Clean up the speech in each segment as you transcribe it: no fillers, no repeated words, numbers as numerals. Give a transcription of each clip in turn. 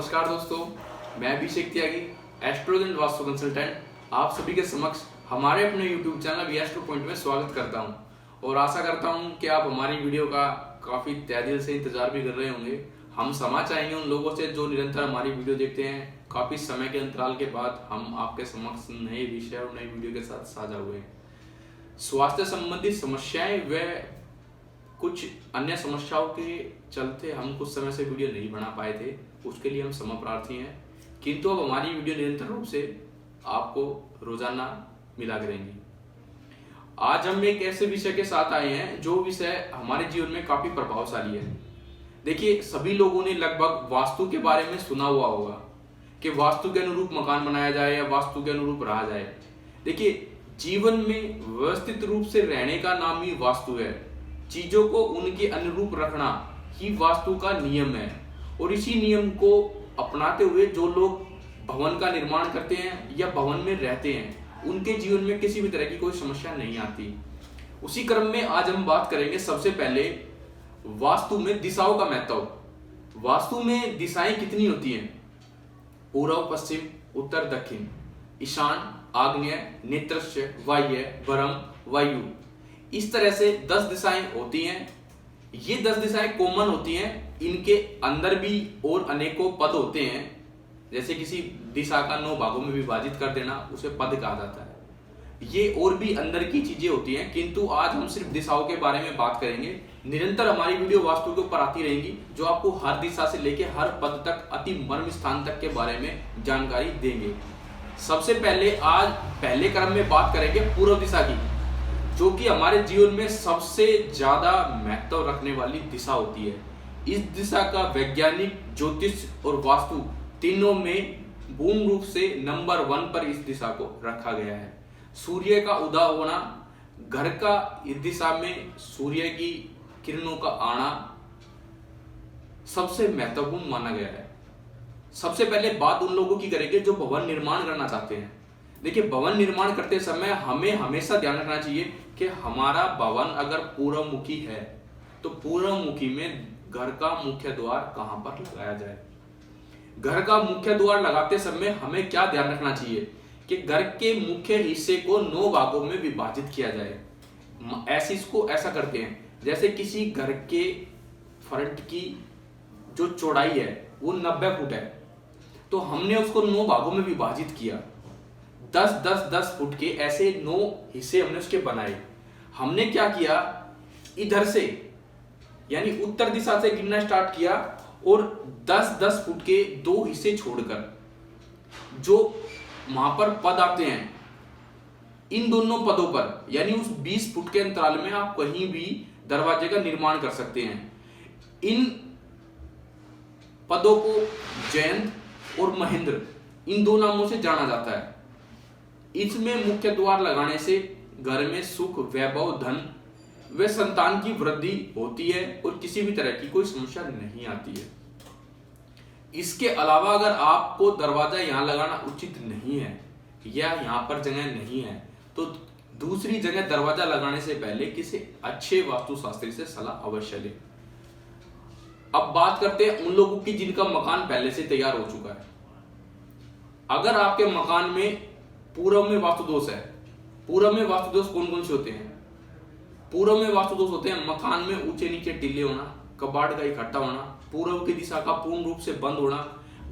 नमस्कार दोस्तों, मैं Abhishek Tyagi, astrology and vastu consultant आप सभी के समक्ष हमारे अपने YouTube channel V Astro Point में स्वागत करता हूं और आशा करता हूं कि आप हमारी वीडियो का काफ़ी तहे दिल से इंतजार भी कर रहे होंगे। हम क्षमा चाहेंगे उन लोगों से जो निरंतर हमारी वीडियो देखते हैं। काफ़ी समय के अंतराल के बाद हम आपके समक्ष नए विषय और नई वीडियो के साथ साझा हुए हैं। स्वास्थ्य संबंधी समस्याएं व कुछ अन्य समस्याओं के चलते हम कुछ समय से वीडियो नहीं बना पाए थे, उसके लिए हम क्षमा प्रार्थी हैं, किंतु अब हमारी वीडियो निरंतर रूप से आपको रोजाना मिला करेंगी। आज हम एक ऐसे विषय के साथ आए हैं जो विषय हमारे जीवन में काफी प्रभावशाली है। देखिए, सभी लोगों ने लगभग वास्तु के बारे में सुना हुआ होगा कि वास्तु के अनुरूप मकान बनाया जाए या वास्तु के अनुरूप रहा जाए। देखिए, जीवन में व्यवस्थित रूप से रहने का नाम ही वास्तु है। चीजों को उनके अनुरूप रखना ही वास्तु का नियम है और इसी नियम को अपनाते हुए जो लोग भवन का निर्माण करते हैं या भवन में रहते हैं, उनके जीवन में किसी भी तरह की कोई समस्या नहीं आती। उसी क्रम में आज हम बात करेंगे सबसे पहले वास्तु में दिशाओं का महत्व। वास्तु में दिशाएं कितनी होती हैं? पूर्व, पश्चिम, उत्तर, दक्षिण, ईशान, आग्नेय, नेत्रस्य, वाह्य, ब्रह्म, वायु, इस तरह से 10 दिशाएं होती हैं। ये 10 दिशाएं कॉमन होती हैं। इनके अंदर भी और अनेकों पद होते हैं। जैसे किसी दिशा का 9 भागों में विभाजित कर देना, उसे पद कहा जाता है। ये और भी अंदर की चीजें होती हैं, किंतु आज हम सिर्फ दिशाओं के बारे में बात करेंगे। निरंतर हमारी वीडियो वास्तु के ऊपर आती रहेंगी, जो आपको हर दिशा से लेकर हर पद तक, अति मर्म स्थान तक के बारे में जानकारी देंगे। सबसे पहले आज पहले क्रम में बात करेंगे पूर्व दिशा की, जो कि हमारे जीवन में सबसे ज्यादा महत्व रखने वाली दिशा होती है। इस दिशा का वैज्ञानिक, ज्योतिष और वास्तु तीनों में पूर्ण रूप से नंबर 1 पर इस दिशा को रखा गया है। सूर्य का उदय होना, घर का इस दिशा में सूर्य की किरणों का आना सबसे महत्वपूर्ण माना गया है। सबसे पहले बात उन लोगों की करेंगे जो भवन निर्माण करना चाहते हैं। देखिए, भवन निर्माण करते समय हमें हमेशा ध्यान रखना चाहिए कि हमारा भवन अगर पूर्वमुखी है तो पूर्वमुखी में घर का मुख्य द्वार कहां पर लगाया जाए। घर का मुख्य द्वार लगाते समय हमें क्या ध्यान रखना चाहिए कि घर के मुख्य हिस्से को 9 भागों में विभाजित किया जाए। इसको ऐसा करते हैं, जैसे किसी घर के फ्रंट की जो चौड़ाई है वो 90 फुट है, तो हमने उसको 9 भागों में विभाजित किया। 10-10-10 फुट के ऐसे 9 हिस्से हमने उसके बनाए। हमने क्या किया, इधर से यानी उत्तर दिशा से गिनना स्टार्ट किया और 10-10 फुट के 2 हिस्से छोड़कर जो वहां पर पद आते हैं, इन दोनों पदों पर यानी उस 20 फुट के अंतराल में आप कहीं भी दरवाजे का निर्माण कर सकते हैं। इन पदों को जयंत और महेंद्र, इन 2 नामों से जाना जाता है। इसमें मुख्य द्वार लगाने से घर में सुख, वैभव, धन व संतान की वृद्धि होती है और किसी भी तरह की कोई समस्या नहीं आती है। इसके अलावा अगर आपको दरवाजा यहां लगाना उचित नहीं है या यहां पर जगह नहीं है, तो दूसरी जगह दरवाजा लगाने से पहले किसी अच्छे वास्तुशास्त्री से सलाह अवश्य लें। अब बात करते हैं उन लोगों की जिनका मकान पहले से तैयार हो चुका है। अगर आपके मकान में पूर्व में वास्तु दोष है, पूर्व में वास्तु दोष कौन कौन से होते हैं? पूर्व में वास्तु दोष होते हैं मकान में ऊंचे नीचे टिल्ले होना, कबाड़ का इकट्ठा होना, पूर्व की दिशा का पूर्ण रूप से बंद होना,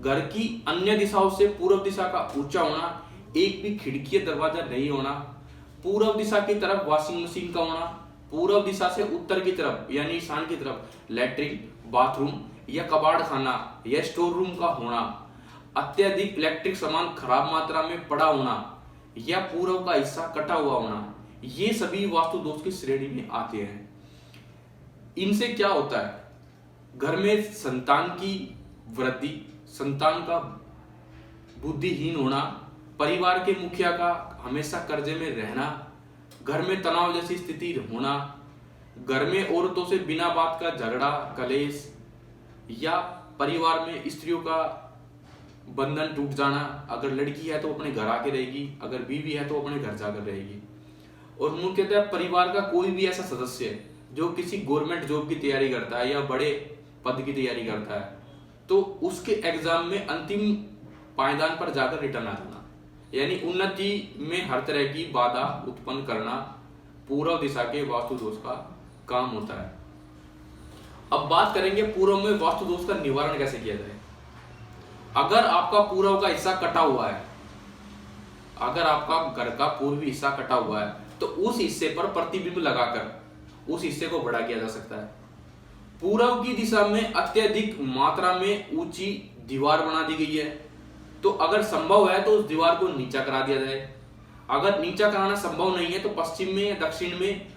घर की अन्य दिशाओं से पूर्व दिशा का ऊंचा होना, एक भी खिड़की दरवाजा नहीं होना, पूर्व दिशा की तरफ वॉशिंग मशीन का होना, पूर्व दिशा से उत्तर की तरफ यानी ईशान की तरफ लैट्रिन, बाथरूम या कबाड़ खाना या स्टोर रूम का होना, अत्यधिक इलेक्ट्रिक सामान खराब मात्रा में पड़ा होना या पूर्व का हिस्सा कटा हुआ होना, ये सभी वास्तु दोष की श्रेणी में आते हैं। इनसे क्या होता है, घर में संतान की वृद्धि, संतान का बुद्धिहीन होना, परिवार के मुखिया का हमेशा कर्जे में रहना, घर में तनाव जैसी स्थिति होना, घर में औरतों से बिना बात का झगड़ा, कलेश या परिवार में स्त्रियों का बंधन टूट जाना। अगर लड़की है तो अपने घर आके रहेगी, अगर बीवी है तो अपने घर जाकर रहेगी। और मुख्यतः परिवार का कोई भी ऐसा सदस्य जो किसी गवर्नमेंट जॉब की तैयारी करता है या बड़े पद की तैयारी करता है, तो उसके एग्जाम में अंतिम पायदान पर जाकर रिटर्न आ जाना, यानी उन्नति में हर तरह की बाधा उत्पन्न करना पूर्व दिशा के वास्तु दोष का काम होता है। अब बात करेंगे पूर्व में वास्तु दोष का निवारण कैसे किया जाए। अगर आपका पूर्व का हिस्सा कटा हुआ है, अगर आपका घर का पूर्वी हिस्सा कटा हुआ है, तो उस हिस्से पर प्रतिबिंब लगाकर उस हिस्से को बड़ा किया जा सकता है। पूर्व की दिशा में अत्यधिक मात्रा में ऊंची दीवार बना दी गई है, तो अगर संभव है तो उस दीवार को नीचा करा दिया जाए। अगर नीचा कराना संभव नहीं है तो पश्चिम में या दक्षिण में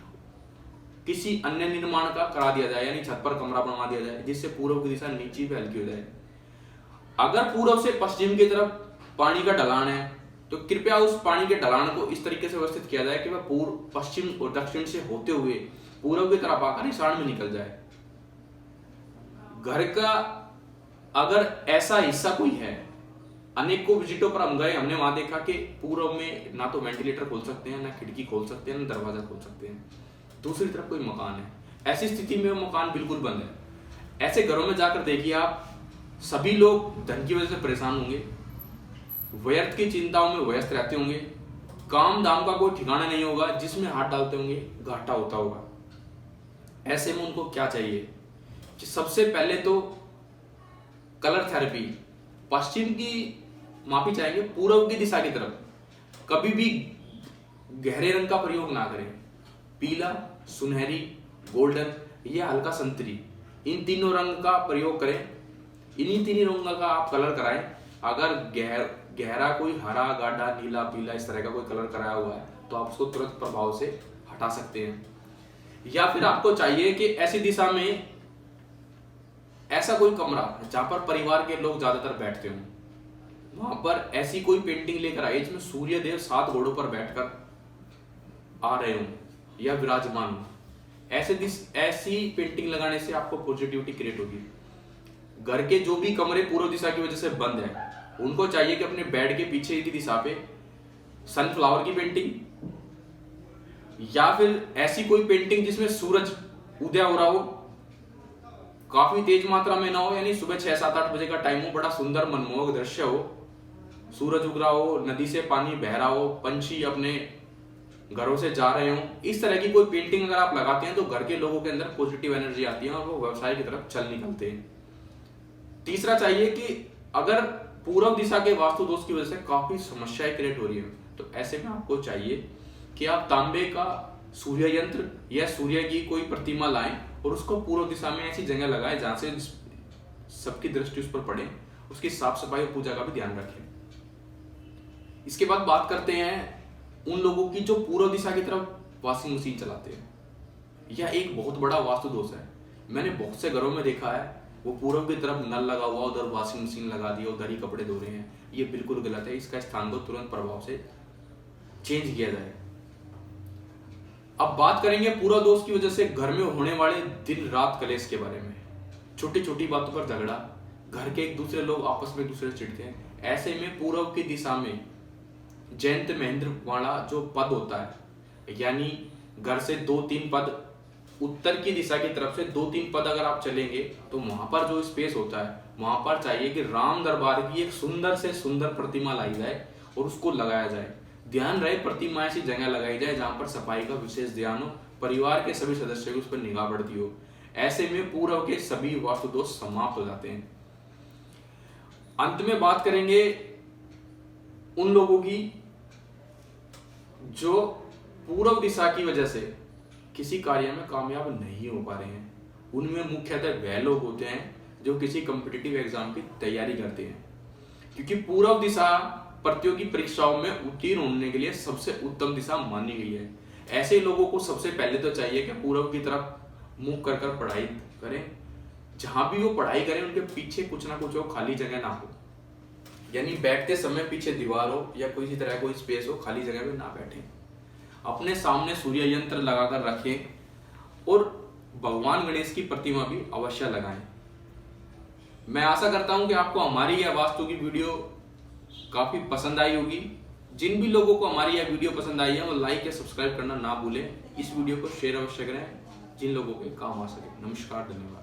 किसी अन्य निर्माण का करा दिया जाए, यानी छत पर कमरा बनवा दिया जाए, जिससे पूर्व की दिशा नीची पे हल्की हो जाए। अगर पूर्व से पश्चिम की तरफ पानी का ढलान है तो कृपया उस पानी के ढलान को इस तरीके से व्यवस्थित किया जाए कि वह पूर्व, पश्चिम और दक्षिण से होते हुए पूर्व की तरफ आकर ईशान में निकल जाए। घर का अगर ऐसा हिस्सा कोई है, अनेकों विजिटों पर हम गए, हमने वहां देखा कि पूर्व में ना तो वेंटिलेटर खोल सकते हैं, ना खिड़की खोल सकते हैं, ना दरवाजा खोल सकते हैं, दूसरी तरफ कोई मकान है। ऐसी स्थिति में वो मकान बिल्कुल बंद है। ऐसे घरों में जाकर देखिए आप, सभी लोग धन की वजह से परेशान होंगे, व्यर्थ की चिंताओं में व्यस्त रहते होंगे, काम दाम का कोई ठिकाना नहीं होगा, जिसमें हाथ डालते होंगे घाटा होता होगा। ऐसे में उनको क्या चाहिए कि सबसे पहले तो कलर थेरेपी, पश्चिम की माफी चाहेंगे पूर्व की दिशा की तरफ कभी भी गहरे रंग का प्रयोग ना करें। पीला, सुनहरी, गोल्डन या हल्का संतरी, इन तीनों रंग का प्रयोग करें। इन्हीं तीनों रंग का आप कलर कराएं। अगर गहरा कोई हरा, गाढ़ा, नीला, पीला इस तरह का कोई कलर कराया हुआ है तो आप उसको तुरंत प्रभाव से हटा सकते हैं। या फिर आपको चाहिए कि ऐसी दिशा में ऐसा कोई कमरा जहां पर परिवार के लोग ज्यादातर बैठते हों, वहां पर ऐसी कोई पेंटिंग लेकर आइए जिसमें सूर्य देव 7 घोड़ों पर बैठकर आ रहे हों या विराजमान हो। ऐसी पेंटिंग लगाने से आपको पॉजिटिविटी क्रिएट होगी। घर के जो भी कमरे पूर्व दिशा की वजह से बंद है, उनको चाहिए कि अपने बेड के पीछे की दिशा पे सनफ्लावर की पेंटिंग या फिर ऐसी कोई पेंटिंग जिसमें सूरज उदय हो रहा हो, काफी तेज मात्रा में ना हो, यानी सुबह 6, 7, 8 बजे का टाइम हो, बड़ा सुंदर मनमोहक दृश्य हो, सूरज उग रहा हो, नदी से पानी बह रहा हो, पंछी अपने घरों से जा रहे हो। इस तरह की कोई पेंटिंग अगर आप लगाते हैं तो घर के लोगों के अंदर पॉजिटिव एनर्जी आती है और वो व्यवसाय की तरफ चल निकलते हैं। तीसरा चाहिए कि अगर पूर्व दिशा के वास्तु दोष की वजह से काफी समस्याएं क्रिएट हो रही है तो ऐसे में आपको चाहिए कि आप तांबे का सूर्य यंत्र या सूर्य की कोई प्रतिमा लाएं और उसको पूर्व दिशा में ऐसी जगह लगाएं जहां से सबकी दृष्टि उस पर पड़े। उसकी साफ सफाई और पूजा का भी ध्यान रखें। इसके बाद बात करते हैं उन लोगों की जो पूर्व दिशा की तरफ वॉशिंग मशीन चलाते हैं। यह एक बहुत बड़ा वास्तु दोष है। मैंने बहुत से घरों में देखा है, वो पूर्व की तरफ नल लगा हुआ, उधर वॉशिंग मशीन लगा दी, उधर ही कपड़े धो रहे हैं। ये बिल्कुल गलत है। इसका स्थान को तुरंत प्रभाव से चेंज किया जाए। अब बात करेंगे पूर्व दोष की वजह से घर में होने वाले दिन रात कलेश के बारे में। छोटी छोटी बातों पर झगड़ा, घर के एक दूसरे लोग आपस में दूसरे चिढ़ते हैं। ऐसे में पूर्व की दिशा में जयंत महेंद्र वाला जो पद होता है, यानी घर से 2-3 पद, उत्तर की दिशा की तरफ से 2-3 पद अगर आप चलेंगे तो वहां पर जो स्पेस होता है वहां पर चाहिए कि राम दरबार की एक सुंदर से सुंदर प्रतिमा लाई जाए और उसको लगाया जाए। ध्यान रहे प्रतिमा ऐसी जगह लगाई जाए जहां पर सफाई का विशेष ध्यान हो, परिवार के सभी सदस्यों की उस पर निगाह बढ़ती हो। ऐसे में पूर्व के सभी वास्तु दोष समाप्त हो जाते हैं। अंत में बात करेंगे उन लोगों की जो पूर्व दिशा की वजह से किसी कार्य में कामयाब नहीं हो पा रहे हैं। उनमें मुख्यतः वह लोग होते हैं जो किसी कॉम्पिटिटिव एग्जाम की तैयारी करते हैं, क्योंकि पूर्व दिशा प्रतियोगी परीक्षाओं में उत्तीर्ण होने के लिए सबसे उत्तम दिशा मानी गई है। ऐसे लोगों को सबसे पहले तो चाहिए कि पूर्व की तरफ मुंह कर कर पढ़ाई करें। जहां भी वो पढ़ाई करें उनके पीछे कुछ ना कुछ हो, खाली जगह ना हो, यानी बैठते समय पीछे दीवार हो या किसी तरह कोई स्पेस हो, खाली जगह में ना बैठे। अपने सामने सूर्य यंत्र लगाकर रखें और भगवान गणेश की प्रतिमा भी अवश्य लगाएं। मैं आशा करता हूं कि आपको हमारी यह वास्तु की वीडियो काफी पसंद आई होगी। जिन भी लोगों को हमारी यह वीडियो पसंद आई है वो लाइक या सब्सक्राइब करना ना भूलें। इस वीडियो को शेयर अवश्य करें जिन लोगों के काम आ सके। नमस्कार, धन्यवाद।